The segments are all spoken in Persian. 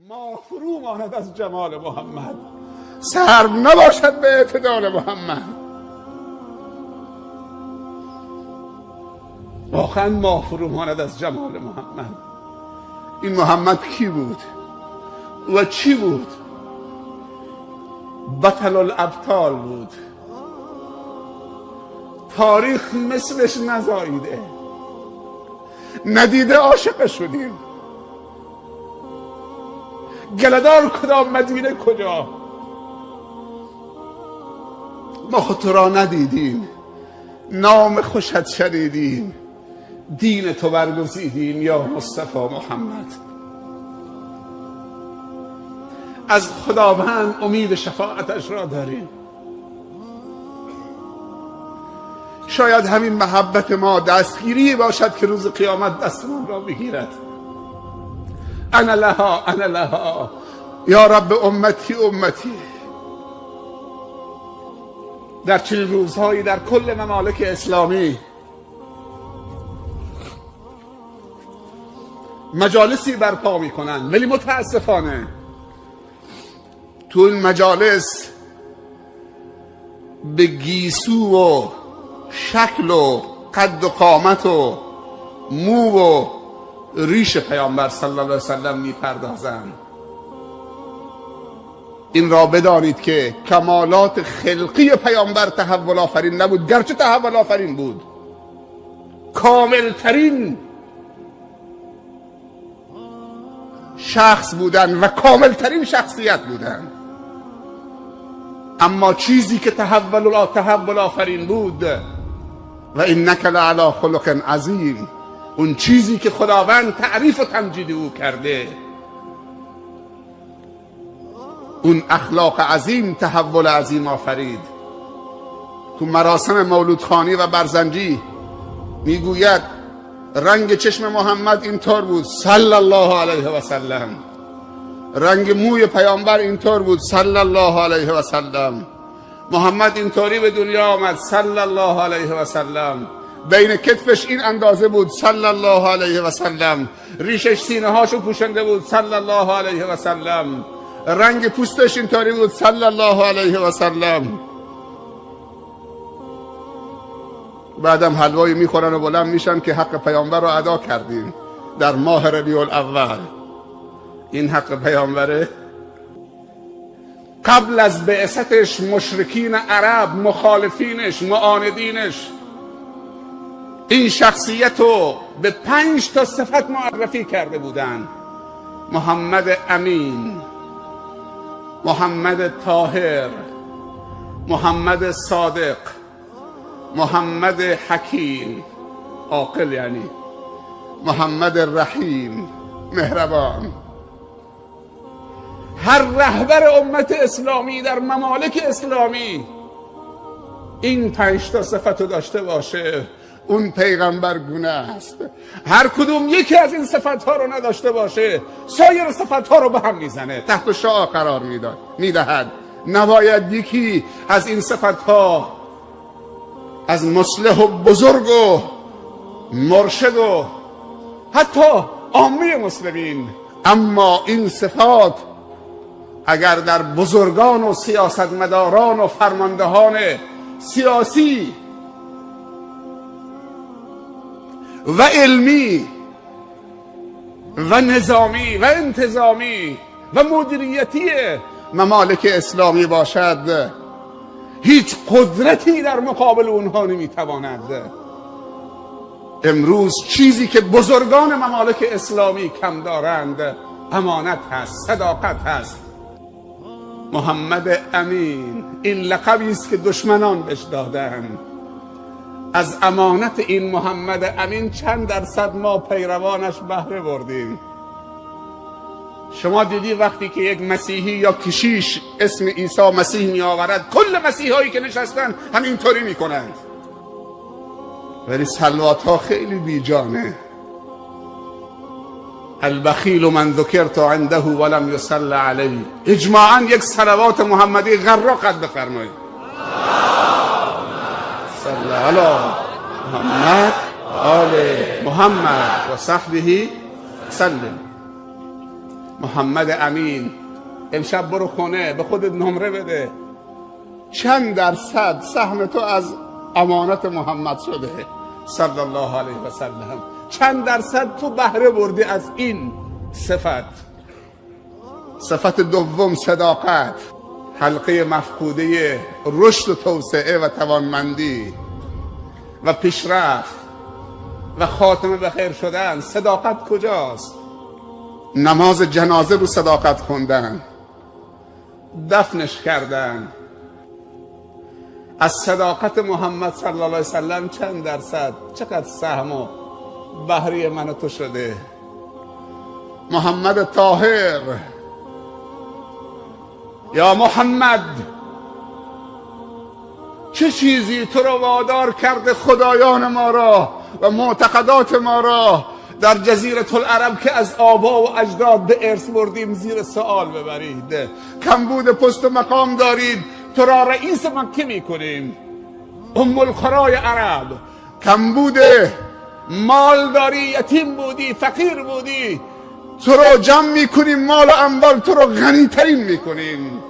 ماه فرو ماند از جمال محمد، سرو نباشد به اعتدال محمد. واقعا ماه فرو ماند از جمال محمد. این محمد کی بود و چی بود؟ بطل الابطال بود، تاریخ مثلش نزاییده، ندیده عاشق شدیم. گله‌دار کدام، مدینه کجا؟ ما خود تو را ندیدیم، نام خوشت شنیدیم، دین تو برگزیدیم یا مصطفی محمد. از خداوند امید شفاعتش را داریم. شاید همین محبت ما دستگیری باشد که روز قیامت دستمان را بگیرد. انا لها انا لها یا رب امتی امتی. در چنین روزهایی در کل ممالک اسلامی مجالسی برپا میکنن، ولی متاسفانه تو این مجالس به گیسو و شکل و قد و قامت و مو و ریش پیامبر صلی الله علیه وسلم میپردازند. این را بدانید که کمالات خلقی پیامبر تحول آفرین نبود، گرچه تحول آفرین بود، کامل ترین شخص بودن و کامل ترین شخصیت بودن. اما چیزی که تحول آفرین بود، و انک لعلی خلق عظیم، اون چیزی که خداوند تعریف و تمجید او کرده، اون اخلاق عظیم تحول عظیم آفرید. تو مراسم مولودخوانی و برزنجی میگوید رنگ چشم محمد اینطور بود صلی الله علیه و سلم، رنگ موی پیامبر اینطور بود صلی الله علیه و سلم، محمد اینطوری به دنیا آمد صلی الله علیه و سلم، بین کتفش این اندازه بود صلی الله علیه و سلم، ریشش سینه هاشو پوشنده بود صلی الله علیه و سلم، رنگ پوستش اینطوری بود صلی الله علیه و سلم. بعدم حلوایی میخورن و بلند میشن که حق پیامبر رو ادا کردیم در ماه ربیع الاول. این حق پیامبره. قبل از بعثتش مشرکین عرب، مخالفینش، معاندینش، این شخصیت رو به 5 تا صفت معرفی کرده بودن: محمد امین، محمد طاهر، محمد صادق، محمد حکیم عاقل، یعنی محمد رحیم مهربان. هر رهبر امت اسلامی در ممالک اسلامی این 5 تا صفت رو داشته باشه، اون پیغمبر گونه است. هر کدوم یکی از این صفت ها رو نداشته باشه، سایر صفت ها رو به هم میزنه، تحت شعاع قرار میدهد. نباید یکی از این صفت ها از مصلح و بزرگ و مرشد و حتی عامه مسلمین، اما این صفات اگر در بزرگان و سیاستمداران و فرماندهان سیاسی و علمی و نظامی و انتظامی و مدیریتی ممالک اسلامی باشد، هیچ قدرتی در مقابل اونها نمیتواند. امروز چیزی که بزرگان ممالک اسلامی کم دارند امانت هست، صداقت هست. محمد امین این لقبی است که دشمنان بهش دادند. از امانت این محمد امین چند درصد ما پیروانش بهره بردیم؟ شما دیدی وقتی که یک مسیحی یا کشیش اسم عیسی مسیح می آورد، کل مسیحی هایی که نشستن همینطوری می کنند، ولی صلوات ها خیلی بیجانه. البخیل من ذکرت عنده ولم یصلی علیه. اجماعا یک صلوات محمدی غرق قد بفرمایید. صلی علی محمد آل محمد و صحبه سلم. محمد امین، امشب برو خونه به خودت نمره بده، چند درصد سهم تو از امانت محمد شده صلی الله علیه و سلم؟ چند درصد تو بهره بردی از این صفت؟ صفت دوم صداقت، حلقه مفقوده رشد و توسعه و توانمندی و پیشرفت و خاتمه به خیر شدن. صداقت کجاست؟ نماز جنازه رو صداقت خوندن، دفنش کردن. از صداقت محمد صلی الله علیه وسلم چند درصد، چقدر سهم و بهره من و تو شده؟ محمد طاهر، یا محمد، چه چیزی تو را وادار کرده خدایان ما را و معتقدات ما را در جزیره العرب که از آبا و اجداد به ارث بردیم زیر سوال ببرید؟ کمبود پست و مقام دارید، تو را رئیس مکه میکنیم، ام القرای عرب. کمبود مال داری، یتیم بودی، فقیر بودی، تو را جمع میکنیم، مال و اموال تو را غنی ترین میکنیم.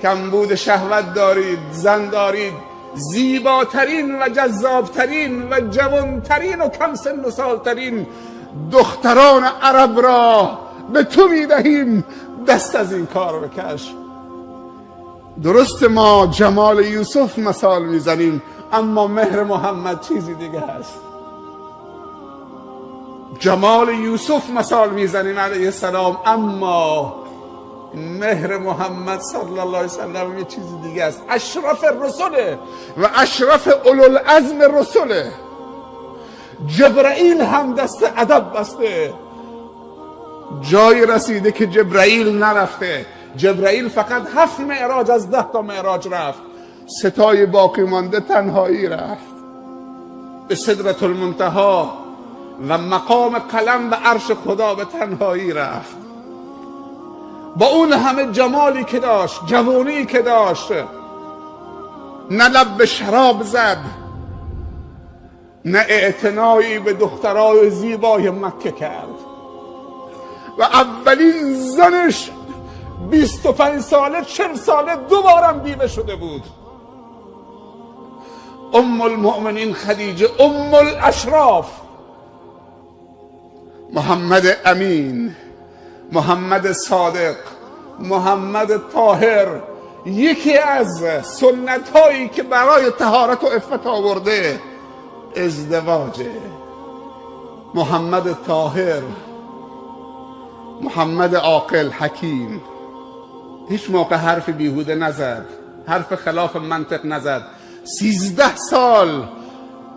کمبود شهوت دارید، زن دارید، زیباترین و جذابترین و جوانترین و کم سن و سالترین دختران عرب را به تو میدهیم، دست از این کار بکش. درست ما جمال یوسف مثال میزنیم، اما مهر محمد چیزی دیگه هست. جمال یوسف مثال میزنیم علیه السلام، اما مهر محمد صلی الله علیه وسلم یه چیز دیگه است. اشرف رسوله و اشرف اولوالعزم رسوله. جبرائیل هم دست ادب بسته، جای رسیده که جبرائیل نرفته. جبرائیل فقط 7 معراج از 10 تا معراج رفت، 3 تای باقی مانده تنهایی رفت. به سدرة المنتهی و مقام قلم و عرش خدا به تنهایی رفت. با اون همه جمالی که داشت، جوانی که داشت، نه لب به شراب زد، نه اعتنایی به دخترای زیبای مکه کرد. و اولین زنش 25 ساله 40 ساله دوبارم بیوه شده بود. ام المؤمنین خدیجه، ام الاشراف. محمد امین، محمد صادق، محمد طاهر، یکی از سنت هایی که برای طهارت و عفت آورده ازدواجه. محمد طاهر، محمد عاقل حکیم، هیچ موقع حرف بیهوده نزد، حرف خلاف منطق نزد. 13 سال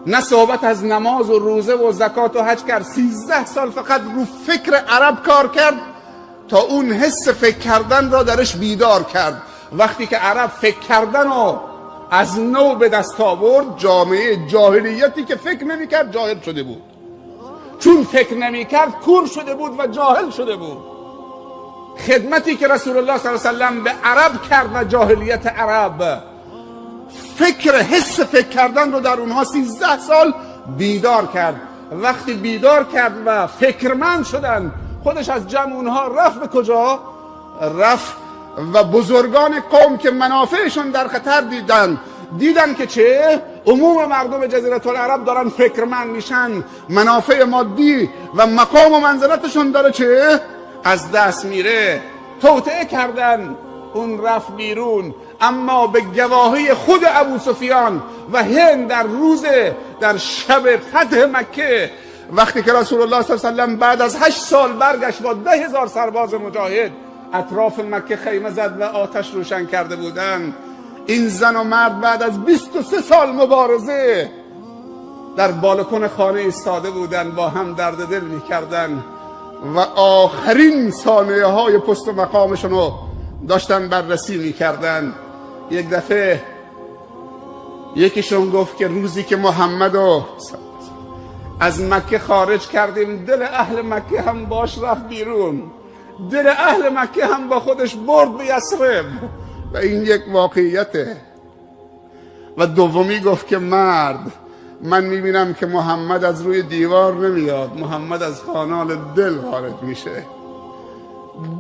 نه صحبت از نماز و روزه و زکات و حج کرد، 13 سال فقط رو فکر عرب کار کرد تا اون حس فکر کردن را درش بیدار کرد. وقتی که عرب فکر کردن رو از نو به دست آورد، جامعه جاهلیتی که فکر نمی کرد جاهل شده بود، چون فکر نمی کرد کور شده بود و جاهل شده بود. خدمتی که رسول الله صلی الله علیه وسلم به عرب کرد و جاهلیت عرب، فکر حس فکر کردن رو در اونها 13 سال بیدار کرد. وقتی بیدار کرد و فکرمند شدن، خودش از جمع اونها رفت به کجا؟ رفت و بزرگان قوم که منافعشون در خطر دیدن که چه؟ عموم مردم جزیره العرب دارن فکرمند میشن، منافع مادی و مقام و منزلتشون داره چه؟ از دست میره. توطئه کردن، اون رفت بیرون. اما به گواهی خود ابو سفیان و هند در شب فتح مکه، وقتی که رسول الله صلی الله علیه و سلم بعد از 8 سال برگشت با 10,000 سرباز مجاهد، اطراف مکه خیمه زد و آتش روشن کرده بودند، این زن و مرد بعد از 23 سال مبارزه در بالکن خانه ایستاده بودند، با هم درد دل می‌کردند و آخرین ثانیه های پست و مقامشون رو داشتن بررسی می‌کردند. یک دفعه یکیشون گفت که روزی که محمد رو از مکه خارج کردیم، دل اهل مکه هم باش رفت بیرون، دل اهل مکه هم با خودش برد به یثرب و این یک واقعیته. و دومی گفت که مرد، من میبینم که محمد از روی دیوار نمیاد، محمد از خانال دل وارد میشه.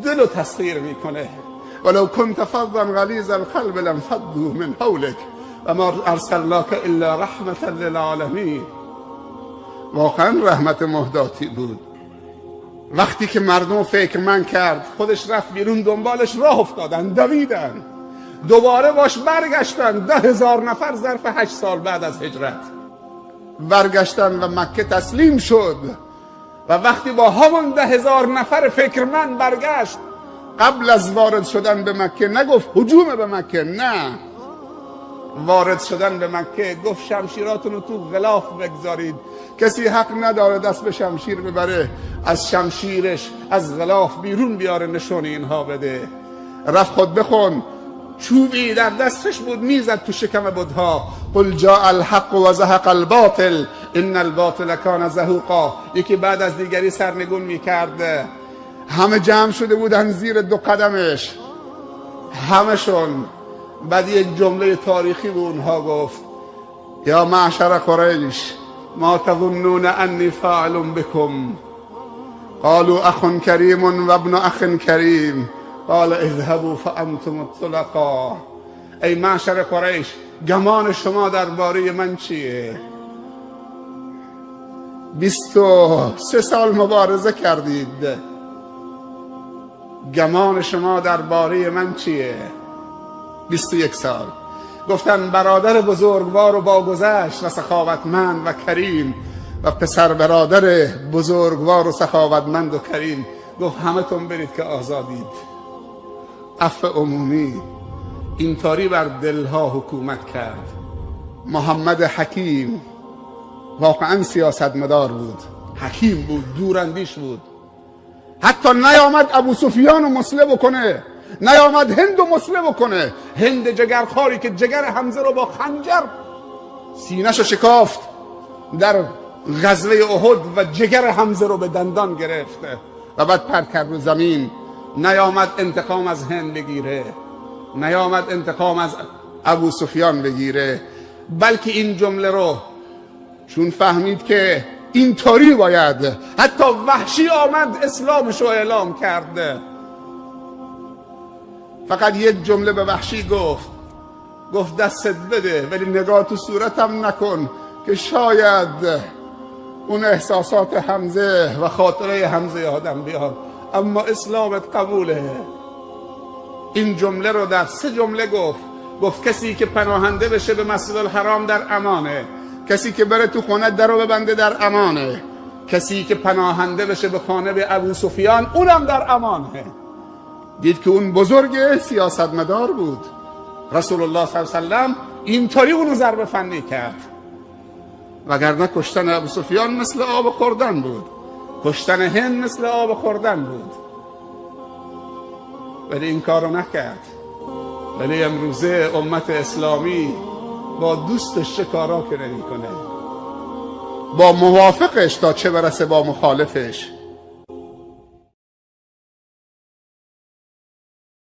دل رو تسخیر میکنه. ولو كنت فظا غلیظ القلب لانفضوا من حولك و ما ارسلناک الا رحمة للعالمین. واقعا رحمت مهداتی بود. وقتی که مردم فکرمند کرد، خودش رفت بیرون، دنبالش راه افتادن، دویدن، دوباره باش برگشتن. 10,000 نفر ظرف 8 سال بعد از هجرت برگشتن و مکه تسلیم شد. و وقتی با همون 10,000 نفر فکرمند برگشت، قبل از وارد شدن به مکه نگفت هجوم به مکه، نه، وارد شدن به مکه گفت شمشیراتون رو تو غلاف بگذارید، کسی حق نداره دست به شمشیر ببره، از شمشیرش از غلاف بیرون بیاره نشون اینها بده. رفت خطبه خون، چوبی در دستش بود میزد تو شکم بتها. قل جاء الحق و زهق الباطل ان الباطل کان زهوقا. یکی بعد از دیگری سرنگون میکرد. همه جمع شده بودن زیر 2 قدمش، همشون. بعد یک جمله تاریخی به اونها گفت: یا معشر قریش ما تظنون انی فاعل بكم قالوا اخ کریم و ابن اخ کریم قال اذهبوا فانتم الطلقاء. ای معشر قریش، گمان شما درباره من چیه؟ 23 سال مبارزه کردید، گمان شما درباره من چیه؟ 21 سال. گفتن برادر بزرگوار و باگذشت و سخاوتمند و کریم و پسر برادر بزرگوار و سخاوتمند و کریم. گفت همه تون برید که آزادید. عفو عمومی اینطوری بر دلها حکومت کرد. محمد حکیم واقعا سیاستمدار بود، حکیم بود، دوراندیش بود. حتی نیامد ابو سفیان رو مسله بکنه، نیامد هند رو مسله بکنه. هند جگرخواری که جگر حمزه رو با خنجر سینه‌شو شکافت در غزوه احد و جگر حمزه رو به دندان گرفته و بعد پرت کرد رو زمین. نیامد انتقام از هند بگیره، نیامد انتقام از ابو سفیان بگیره، بلکه این جمله رو چون فهمید که اینطوری باید، حتی وحشی آمد اسلامش رو اعلام کرده. فقط یک جمله به وحشی گفت دستت بده ولی نگاه تو صورتم نکن که شاید اون احساسات حمزه و خاطره حمزه یادم بیاد، اما اسلامت قبوله. این جمله رو در 3 جمله گفت کسی که پناهنده بشه به مسجد الحرام در امانه، کسی که بره تو خونه درو ببنده در امانه، کسی که پناهنده بشه به خانه به ابو سفیان اونم در امانه. دید که اون بزرگ سیاستمدار بود. رسول الله صلی الله علیه و سلم اینطوری اونو ضربه فنی کرد، وگرنه کشتن ابو سفیان مثل آب خوردن بود، کشتن هند مثل آب خوردن بود. ولی این کارو نکرد. ولی امروزه امت اسلامی با دوستش چه کارا که نمی‌کنه، با موافقش تا چه برسه با مخالفش.